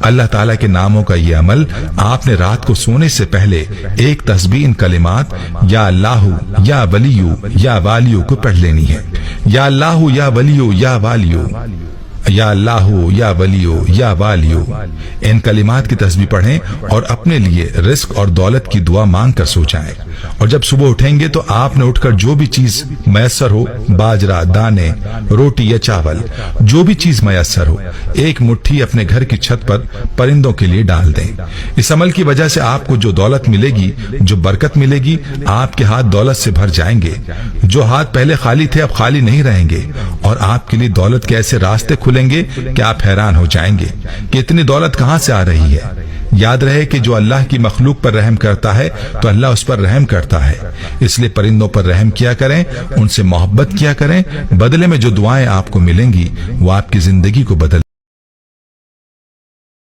اللہ تعالیٰ کے ناموں کا یہ عمل آپ نے رات کو سونے سے پہلے ایک تسبیح ان کلمات یا اللہ یا ولیو یا والیو کو پڑھ لینی ہے۔ یا اللہ یا ولیو یا والیو، یا اللہ یا ولیو یا والیو، ان کلمات کی تسبیح پڑھیں اور اپنے لیے رزق اور دولت کی دعا مانگ کر سو جائیں۔ اور جب صبح اٹھیں گے تو آپ نے اٹھ کر جو بھی چیز میسر ہو، باجرہ، دانے، روٹی یا چاول، جو بھی چیز میسر ہو، ایک مٹھی اپنے گھر کی چھت پر پرندوں کے لیے ڈال دیں۔ اس عمل کی وجہ سے آپ کو جو دولت ملے گی، جو برکت ملے گی، آپ کے ہاتھ دولت سے بھر جائیں گے۔ جو ہاتھ پہلے خالی تھے اب خالی نہیں رہیں گے، اور آپ کے لیے دولت کے ایسے راستے کھلیں گے کہ آپ حیران ہو جائیں گے کہ اتنی دولت کہاں سے آ رہی ہے۔ یاد رہے کہ جو اللہ کی مخلوق پر رحم کرتا ہے تو اللہ اس پر رحم کرتا ہے، اس لیے پرندوں پر رحم کیا کریں، ان سے محبت کیا کریں، بدلے میں جو دعائیں آپ کو ملیں گی وہ آپ کی زندگی کو بدل